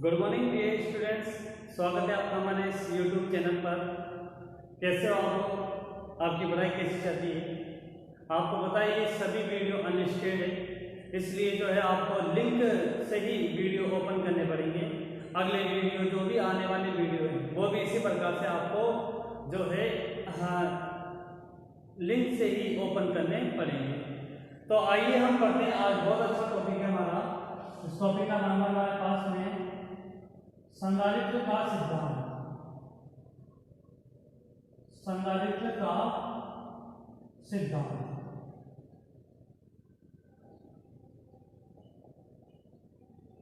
Good morning dear students, स्वागत है आपका हमारे इस यूट्यूब चैनल पर। कैसे हो आप? आपकी पढ़ाई कैसी चलती है? आपको पता है ये सभी वीडियो अनलिस्टेड है, इसलिए जो है आपको लिंक से ही वीडियो ओपन करने पड़ेंगे। अगले वीडियो जो भी आने वाले वीडियो है वो भी इसी प्रकार से आपको जो है लिंक से ही ओपन करने पड़ेंगे। तो आइए हम पढ़ते हैं। आज बहुत अच्छा टॉपिक है हमारा। इस टॉपिक का नाम है हमारे पास में संधारित्र का सिद्धांत। संधारित्र का सिद्धांत।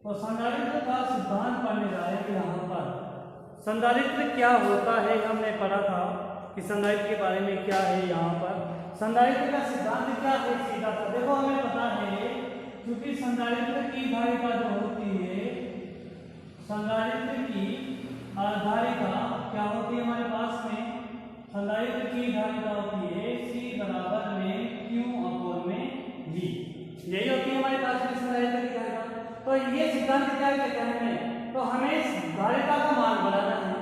तो संधारित्र का सिद्धांत पढ़ने जाएंगे। यहाँ पर संधारित्र क्या होता है हमने पढ़ा था कि संधारित्र के बारे में क्या है। यहाँ पर संधारित्र का सिद्धांत क्या है सीधा सा देखो, हमें पता है क्योंकि संधारित्र की धारिता जो होती है, संधारित्र की धारिता क्या होती है हमारे पास में, संधारित्र की धारिता होती है C बराबर में Q/V। यही होती है हमारे पास में संधारित्र की धारिता। तो ये सिद्धांत क्या कहता है हमें, तो हमें धारिता का मान बढ़ाना है।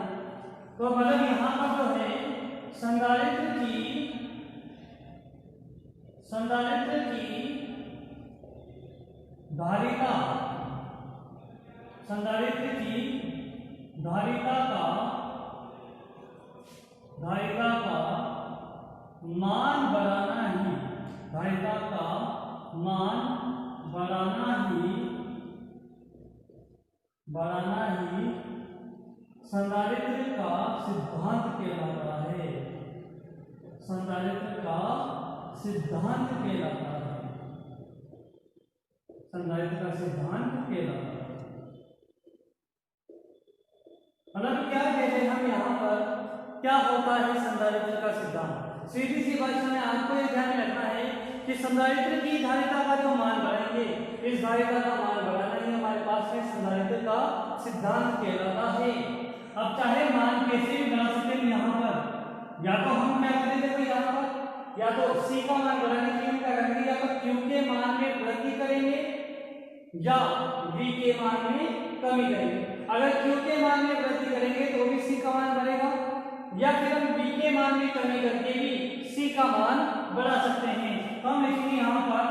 तो मतलब यहाँ पर जो है संधारित्र की धारिता, संधारित्र की धारिता का मान बढ़ाना ही, धारिता का मान बढ़ाना ही संधारित्र का सिद्धांत कहलाता है। संधारित्र का सिद्धांत कहलाता है। संधारित्र का सिद्धांत कहलाता है। मतलब क्या कहते हैं हम यहाँ पर, क्या होता है संधारित्र का सिद्धांत। सीधी सी भाषा में आपको ये ध्यान रखना है कि संधारित्र की धारिता का जो मान बढ़ाएंगे, इस धारिता का मान बढ़ाना ही हमारे पास में संधारित्र का सिद्धांत कहलाता है। अब चाहे मान कैसे भी बढ़ा सकते हैं यहाँ पर, या तो हम क्या करेंगे देखो यहाँ पर, या तो C का मान बढ़ाने के लिए हम क्या करेंगे, या तो Q के मान में वृद्धि करेंगे या V के मान में कमी करेंगे। अगर Q के मान में वृद्धि करेंगे तो भी C का मान बढ़ेगा, या फिर हम V के मान में कमी करके भी C का मान बढ़ा सकते हैं। तो हम लिखेंगे यहाँ पर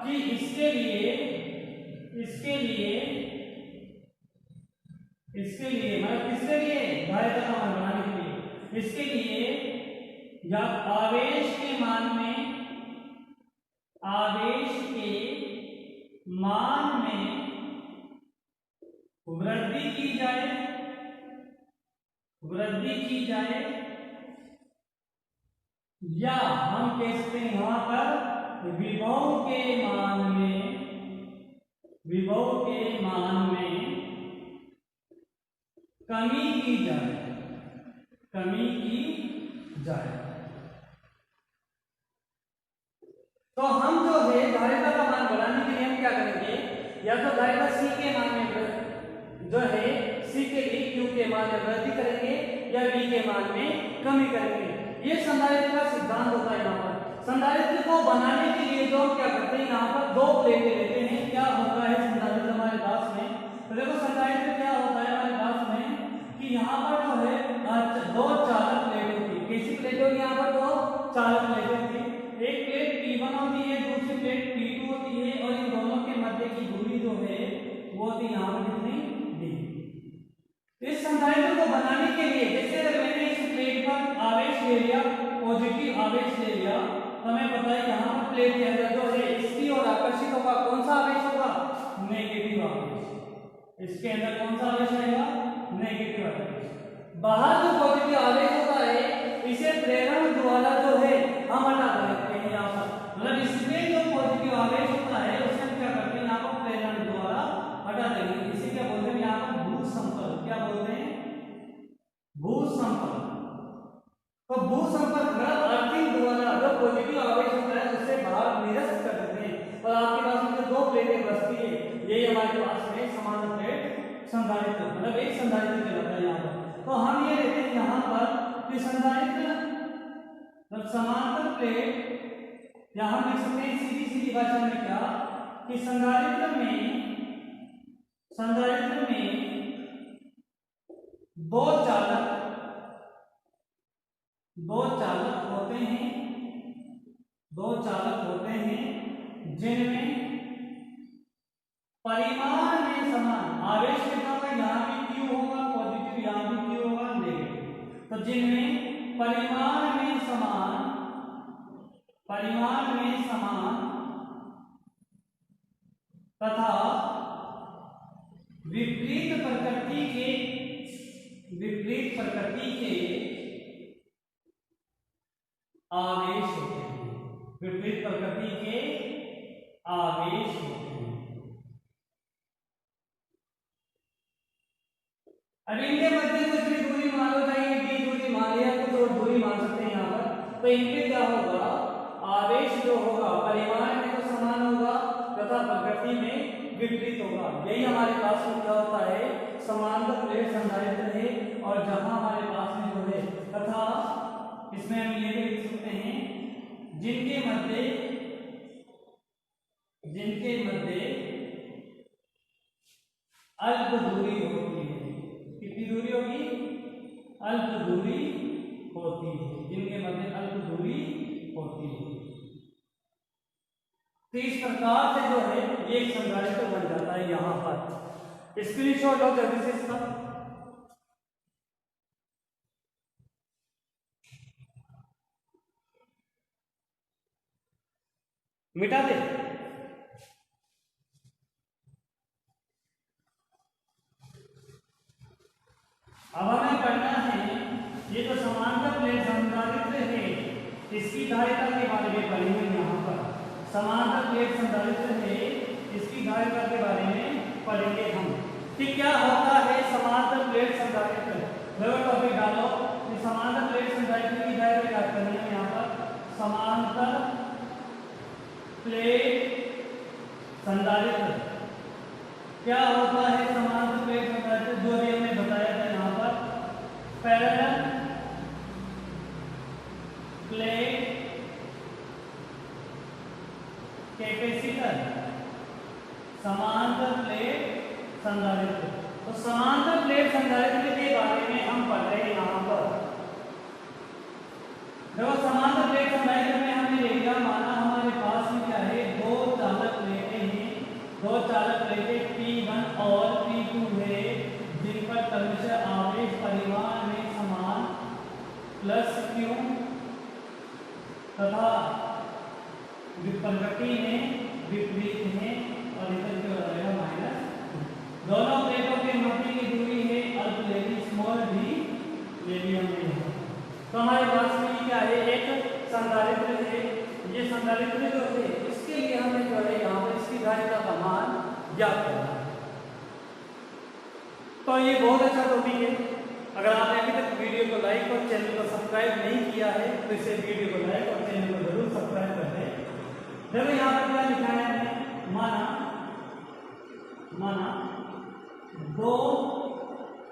कि इसके लिए मतलब किसके लिए, धारिता का मान बढ़ाने के लिए, इसके लिए या आवेश के मान में वृद्धि की जाए, या हम कह सकते हैं यहाँ पर विभव के मान में कमी की जाए। तो हम जो है धारिता का मान बढ़ाने के लिए हम क्या करेंगे, या तो धारिता C के मान में जो है C के लिए Q के मान में वृद्धि करेंगे या V के मान में कमी करेंगे। ये संधारित्र का सिद्धांत होता है। यहाँ पर संधारित्र को बनाने के लिए जो हम क्या करते हैं, यहाँ पर दो प्लेटें लेते हैं। क्या होता है संधारित्र हमारे पास में, तो देखो संधारित्र क्या होता है हमारे पास में कि यहाँ पर जो है दो चालक प्लेट होती है। कैसी प्लेट होगी, यहाँ पर दो चालक प्लेट होती है। एक प्लेट P1 होती है, दूसरी प्लेट P2 होती है, और इन दोनों के मध्य की दूरी जो है वो होती है यहाँ पर कितनी, D। इस संधारित्र को बनाने के लिए जैसे अगर मैंने इस प्लेट पर आवेश ले लिया, पॉजिटिव आवेश ले लिया, तो हमें पता है यहाँ पर प्लेट के अंदर जो है इसकी ओर आकर्षित होगा कौन सा आवेश होगा, नेगेटिव आवेश। इसके अंदर कौन सा आवेश आएगा, नेगेटिव आवेश। बाहर जो पॉजिटिव आवेश होता है इसे प्रेरण द्वारा जो है हम हटा देते हैं यहाँ पर। मतलब इसमें जो पॉजिटिव आवेश होता है उसे हम क्या करते हैं, यहाँ पर प्रेरण द्वारा हटा देंगे। इसे क्या बोलते हैं यहाँ पर, भूसंपर्क। क्या बोलते हैं, भूसंपर्क। तो भूसंपर्क मतलब अर्थिंग द्वारा जो पॉजिटिव आवेश होता है उसे बाहर निरस्त कर देते हैं, और आपके पास में जो दो प्लेटें बचती है यही हमारे पास में समान प्लेट संधारित्र, मतलब एक संधारित्र कहलाता है यहाँ पर। तो हम ये लेते हैं यहाँ पर कि संधारित्र समांतर प्लेट, या हम लिख सकते हैं सीधी भाषा में क्या, कि संधारित्र में दो चालक होते हैं, जिनमें परिमाण में समान आवेश कितना होगा, यहाँ भी Q होगा पॉजिटिव, यहाँ भी Q होगा नेगेटिव। तो जिनमें परिमाण में समान तथा विपरीत प्रकृति के आवेश होते हैं, विपरीत प्रकृति के आवेश होते हैं। अब इनके मध्य कुछ भी दूरी मान लो, चाहे d दूरी मान लिया, कुछ और दूरी मान सकते हैं यहाँ पर। तो इनके क्या होगा, आवेश जो होगा परिमाण में तो समान होगा तथा प्रकृति में विपरीत होगा। यही हमारे पास में क्या होता है, समांतर प्लेट संधारित्र है। और जहां हमारे पास में जो है तथा इसमें हम ये भी लिख सकते हैं, जिनके मध्य अल्प दूरी होती है। कितनी दूरी होगी, अल्प दूरी होती है, जिनके मध्य अल्प दूरी होती है। तो इस प्रकार से जो है ये एक संधारित्र बन जाता है। यहां पर स्क्रीनशॉट लो जल्दी से इसका। मिटा दे। अब हमें पढ़ना है ये जो समांतर प्लेट संधारित्र है इसकी धारिता के बारे में पढ़ेंगे। यहाँ पर समांतर प्लेट संधारित्र है, इसकी धारिता के बारे में पढ़ेंगे हम कि क्या होता है समांतर प्लेट संधारित्र। टॉपिक डालो कि समांतर प्लेट संधारित्र की धारिता क्या करनी है। यहाँ पर समांतर प्लेट संधारित्र क्या होता है, समांतर प्लेट संधारित्र जो अभी हमने बताया था यहाँ पर पैरेलल प्लेट कैपेसिटर, समांतर प्लेट संधारित्र। तो समांतर प्लेट संधारित्र के बारे में हम पढ़ रहे हैं यहाँ पर। देखो समांतर प्लेट संधारित्र में हमने ले लिया, माना हमारे पास में क्या है, दो चालक प्लेटें हैं, दो चालक प्लेटें P1 और P2 है, जिन पर क्रमशः आवेश परिमाण में समान प्लस Q तथा प्रकृति में विपरीत है, और इधर क्या हो जाएगा माइनस। दोनों प्लेटों के मध्य की दूरी है अल्प लेकिन स्मॉल भी, ये भी हमने। तो हमारे पास में क्या है, एक संधारित्र है। ये संधारित्र जो है इसके लिए हमें जो है यहाँ पर इसकी धारिता का मान ज्ञात करना है। तो ये बहुत अच्छा टॉपिक है। अगर आपने अभी तक वीडियो को लाइक और चैनल को सब्सक्राइब नहीं किया है तो इसे वीडियो को लाइक और चैनल को जरूर सब्सक्राइब कर दें। देखो यहाँ पर क्या लिखा है हमने, माना दो,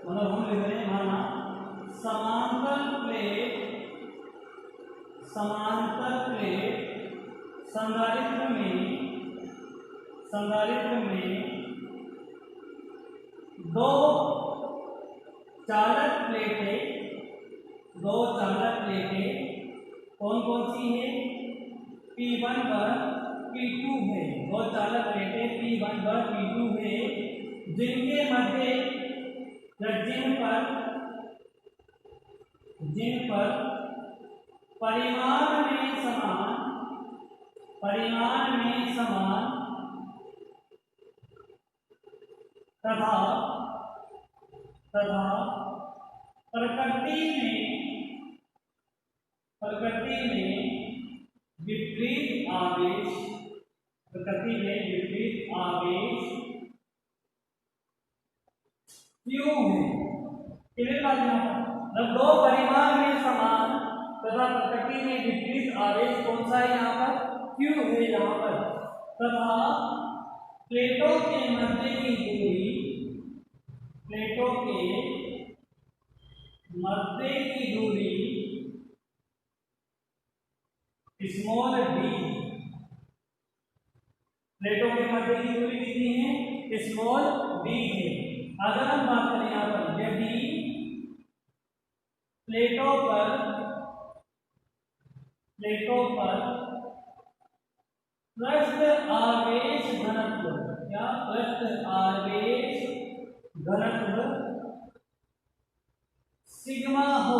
मतलब हम लिख रहे हैं माना समांतर प्लेट संधारित्र में दो चालक प्लेटें कौन कौन सी है, P1 व P2 है। दो चालक प्लेटें P1 व P2 है, जिनके मध्य जिन पर परिमाण में समान तथा प्रकृति में विपरीत आवेश क्यों है। कितने बात यहाँ पर, जब दो परिमाण में समान तथा प्रकृति में विपरीत आवेश कौन सा है यहाँ पर, क्यों है यहाँ पर, तथा प्लेटों के मध्य की दूरी स्मॉल डी, प्लेटों के मध्य की दूरी कितनी है, स्मॉल डी है। अगर हम बात करें यहाँ पर यदि प्लेटों पर पृष्ठ आवेश घनत्व या पृष्ठ आवेश घनत्व सिग्मा हो,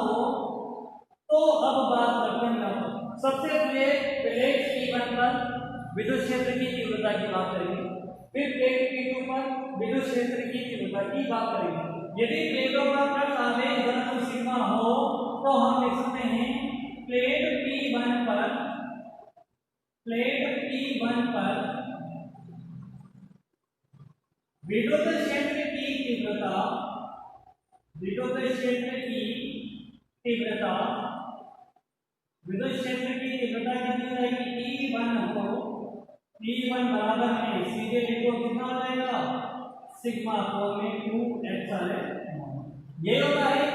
तो अब बात करते हैं। सबसे पहले प्लेट P1 पर विद्युत क्षेत्र की तीव्रता की बात करेंगे, फिर प्लेट P2 पर विद्युत क्षेत्र की तीव्रता की बात करेंगे। यदि प्लेटों का पृष्ठ आवेश घनत्व सिग्मा हो तो हम लिख सकते हैं प्लेट P1 पर विद्युत क्षेत्र की तीव्रता विद्युत क्षेत्र की तीव्रता कितनी हो जाएगी? E1 को E1 बराबर में सीधे लिखो कितना हो जाएगा? सिग्मा को में 2 एप्सिलॉन। ये होता है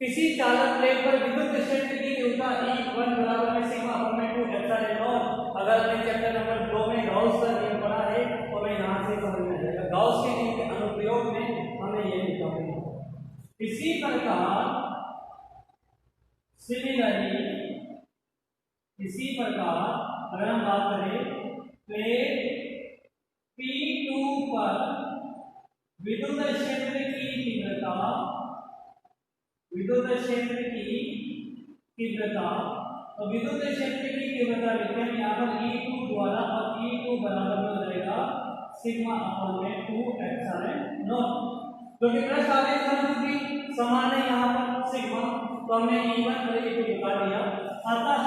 किसी चालक प्लेट पर विद्युत क्षेत्र की तीव्रता E1 बराबर में सिग्मा को में 2 एप्सिलॉन। अगर आपने चैप्टर नंबर 2 में गाउस का नियम पढ़ा है तो मैं यहाँ से समझ में आ जाएगा। गाउस के नियम के अनुप्रयोग में हमें ये लिखा है। इसी प्रकार अगर हम बात करें प्लेट P2 पर विद्युत क्षेत्र की तीव्रता तो विद्युत क्षेत्र की तीव्रता लिखते हैं यहाँ पर E2 द्वारा, और E2 बराबर हो जाएगा सिग्मा अपॉन में 2 एप्सिलॉन नॉट। क्योंकि पृष्ठ आवेश घनत्व भी समान है यहाँ पर सिग्मा, तो हमने E1 और E2 निकाल लिया। अतः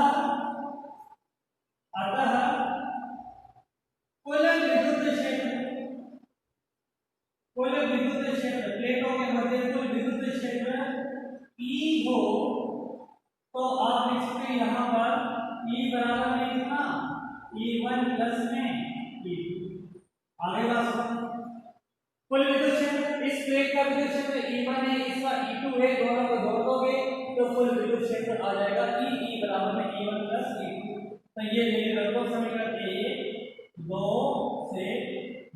कुल विद्युत क्षेत्र प्लेटों के मध्य कुल विद्युत क्षेत्र E हो तो आप लिख सकते हैं यहाँ पर E बराबर में कितना? E1 प्लस में E2। आगे बात सुनो, कुल विद्युत क्षेत्र इस प्लेट का विद्युत क्षेत्र E1 है, इसका E2 है, दोनों को जोड़ दोगे तो कुल विद्युत क्षेत्र आ जाएगा E बराबर में E1 प्लस E2। तो ये मेरे लगभग समीकरण 1, 2 से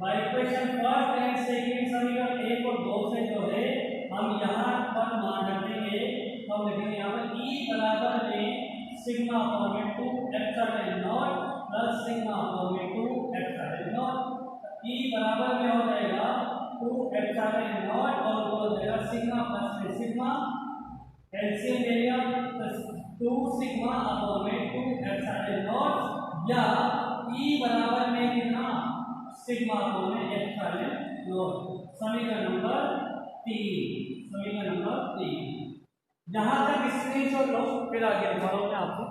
by equation first and second समीकरण 1 और 2 से जो है हम यहाँ पर मान रखेंगे, हम लिखेंगे यहाँ पर E बराबर में सिग्मा अपॉन में 2 epsilon not plus sigma upon में 2 एप्सिलॉन नॉट। E बराबर में हो जाएगा 2 एप्सिलॉन नॉट और वो हो जाएगा सिग्मा प्लस में सिग्मा, एलसीएम ले लिया तो 2 सिग्मा अपॉन में 2 एप्सिलॉन नॉट, या E बराबर में कितना? सिग्मा अपॉन में एप्सिलॉन नॉट। समीकरण नंबर 3। यहां तक स्क्रीनशॉट लो, फिर आगे बताऊंगा मैं आपको।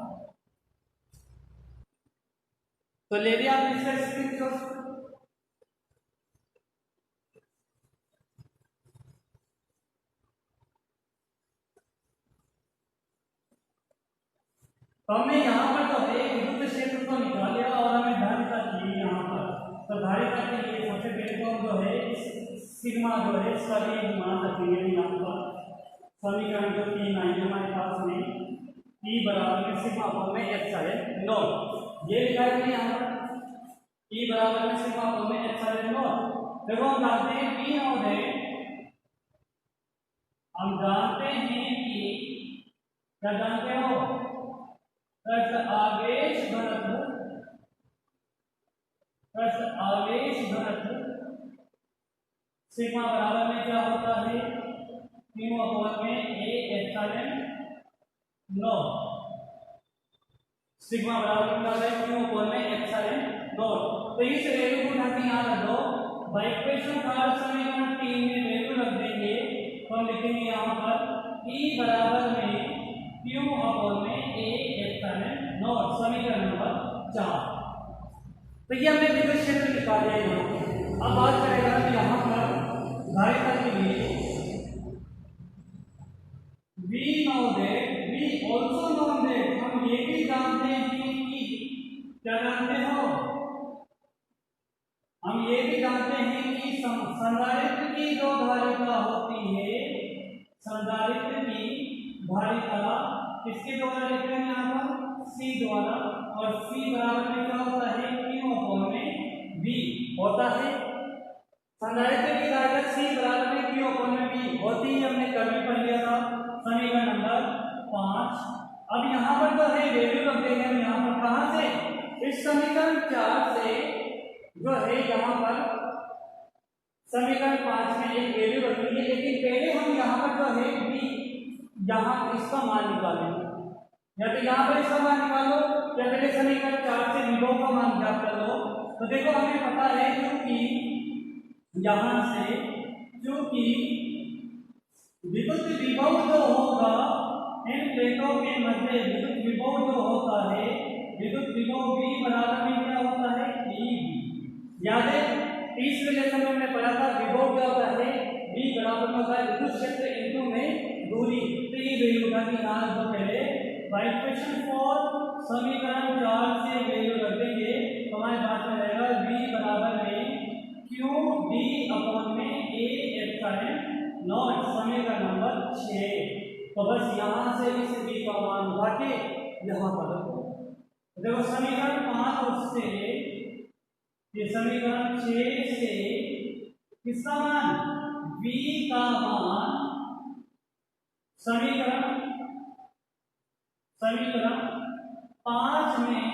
तो ले लिया आपने इसका स्क्रीनशॉट। तो हमने यहाँ पर जो है विद्युत क्षेत्र को निकाल लिया और हमें धारिता चाहिए यहाँ पर। तो धारिता के लिए सबसे पहले तो जो है सिग्मा जो है इसका भी मान रखेंगे यहाँ पर। समीकरण जो 3 आई हमारे पास में E बराबर में सिग्मा अपॉन में एप्सिलॉन नॉट, ये लिखा है यहाँ पर E बराबर में सिग्मा अपॉन में एप्सिलॉन नॉट। देखो हम जानते हैं P नॉट है, हम जानते हैं कि क्या जानते हो? पृष्ठ आवेश घनत्व सिग्मा बराबर में क्या होता है? Q अपॉन में A एप्सिलॉन नॉट। सिग्मा बराबर में क्या होता है? Q अपॉन में एप्सिलॉन नॉट। तो इस वैल्यू को ढक यहाँ रख दो, बाय इक्वेशन का समीकरण 3 में वैल्यू रख देंगे तो हम लिखेंगे यहाँ पर E बराबर में Q अपॉन में A एप्सिलॉन नॉट। समीकरण नंबर 4। तो ये हमने विद्युत क्षेत्र निकाल लिया यहाँ पर। अब बात करेगा कि यहाँ पर धारिता के लिए V नॉट है, V ऑल्सो नॉन दैट हम ये भी जानते हैं कि क्या जानते हो? हम ये भी जानते हैं कि संधारित्र की जो धारिता होती है, संधारित्र की धारिता किसके द्वारा लिखते हैं यहाँ पर? C द्वारा, और C बराबर में क्या होता है? Q अपॉन में V होता है। संधारित्र की धारिता C बराबर में Q अपॉन में V होती है, हमने कल भी पढ़ लिया था। समीकरण नंबर 5। अब यहाँ पर जो है वैल्यू रख देंगे हम यहाँ पर, कहाँ से, इस समीकरण 4 से जो है यहाँ पर समीकरण 5 में एक वैल्यू रखेंगे, लेकिन पहले हम यहाँ पर जो है b यहाँ इसका मान निकालेंगे, या तो यहाँ पर इसका मान निकालो या पहले समीकरण 4 से विभव का मान ज्ञात कर लो। तो देखो हमें पता है क्योंकि यहाँ से क्योंकि विद्युत विभव जो होगा इन प्लेटों के मध्य, विद्युत विभव जो होता है, विद्युत विभव V बराबर में क्या होता है, EB। याद है इस रिलेशन में हमने पढ़ा था विभव क्या होता है, V बराबर में होता है विद्युत क्षेत्र इनटू में दूरी। तो ये वैल्यू का कि यहाँ जो पहले बाय इक्वेशन 4 समीकरण 4 से वैल्यू रख देंगे तो हमारे पास में रहेगा V बराबर में QD अपॉन में A एप्सिलॉन नॉट, समीकरण नंबर 6। तो बस यहाँ से इस B का मान उठा के यहाँ पर रखो। देखो समीकरण 5 से ये समीकरण 6 से किसका मान, V का मान समीकरण 5 में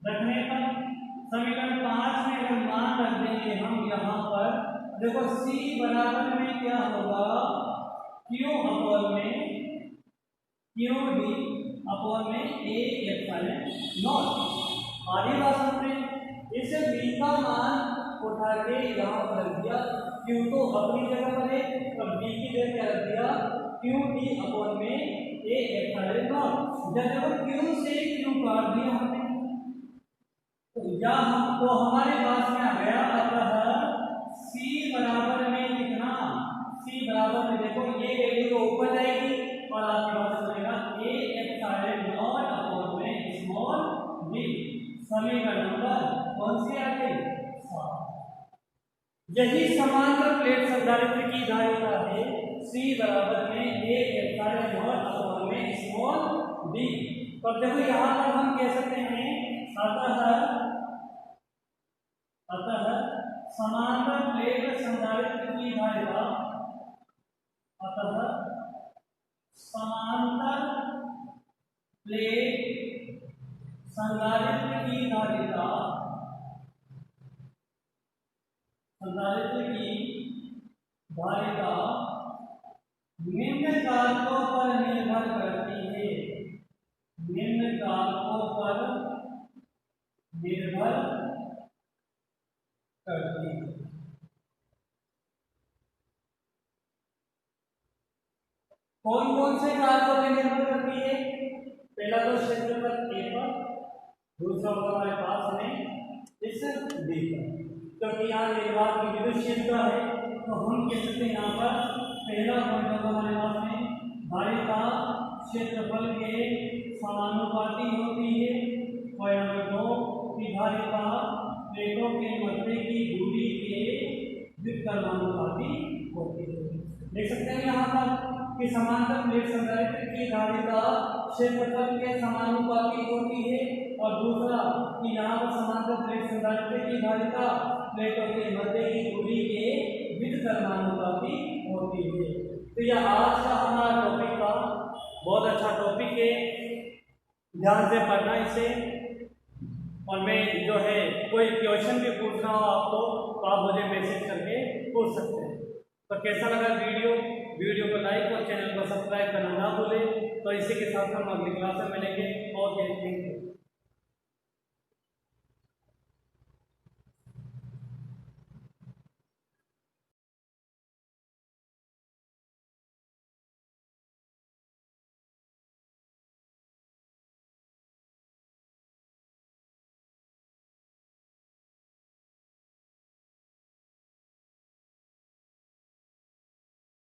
रखने पर, समीकरण 5 में अगर मान रख देंगे हम यहाँ पर, देखो C बराबर में क्या होगा, Q अपॉन में QD अपॉन में A एप्सिलॉन नॉट। आधी बात समझे, इसे B का मान उठा के यहाँ पर रख दिया, Q तो अपनी जगह पर है और B की जगह क्या रख दिया, QD अपॉन में A एप्सिलॉन नॉट। जब देखो Q से Q काट दिया हमने तो हमारे पास में आ गया, अतः C बराबर में कितना, C बराबर में देखो ये वैल्यू तो ऊपर जाएगी और आपके पास बनेगा A एप्सिलॉन नॉट अपॉन में स्मॉल d। समीकरण नंबर कौन सी आ गई, 7। यही समांतर प्लेट संधारित्र की धारिता है, C बराबर में A एप्सिलॉन नॉट अपॉन में स्मॉल d। तो देखो यहाँ पर हम कह सकते हैं अतः समांतर प्लेट संधारित्र की धारिता, अतः समांतर प्लेट संधारित्र की धारिता, निम्न कारकों पर निर्भर करती है, निम्न कारकों पर निर्भर करती है। कौन कौन से कारकों पर निर्भर करती है, पहला तो क्षेत्रफल A पर, दूसरा होगा हमारे पास हमें इस D पर, क्योंकि यहाँ निर्वात की विद्युत क्षेत्र है तो हम कह सकते हैं यहाँ पर पहला पॉइंट होगा हमारे पास में धारिता क्षेत्रफल के समानुपाती होती है, और नंबर 2 की धारिता प्लेटों के मध्य की दूरी के व्युत्क्रमानुपाती होती है। देख सकते हैं यहाँ पर कि समांतर प्लेट संधारित्र की धारिता क्षेत्रफल के समानुपाती होती है, और दूसरा कि यहाँ पर समांतर प्लेट संधारित्र की धारिता प्लेटों के मध्य की दूरी के व्युत्क्रमानुपाती होती है। तो यह आज का हमारा टॉपिक था, बहुत अच्छा टॉपिक है, ध्यान से पढ़ना इसे। और मैं जो है कोई क्वेश्चन भी पूछना हो आपको तो आप मुझे मैसेज करके पूछ सकते हैं। तो कैसा लगा वीडियो को लाइक और चैनल को सब्सक्राइब करना ना भूलें। तो इसी के साथ हम अगली क्लास में मिलेंगे।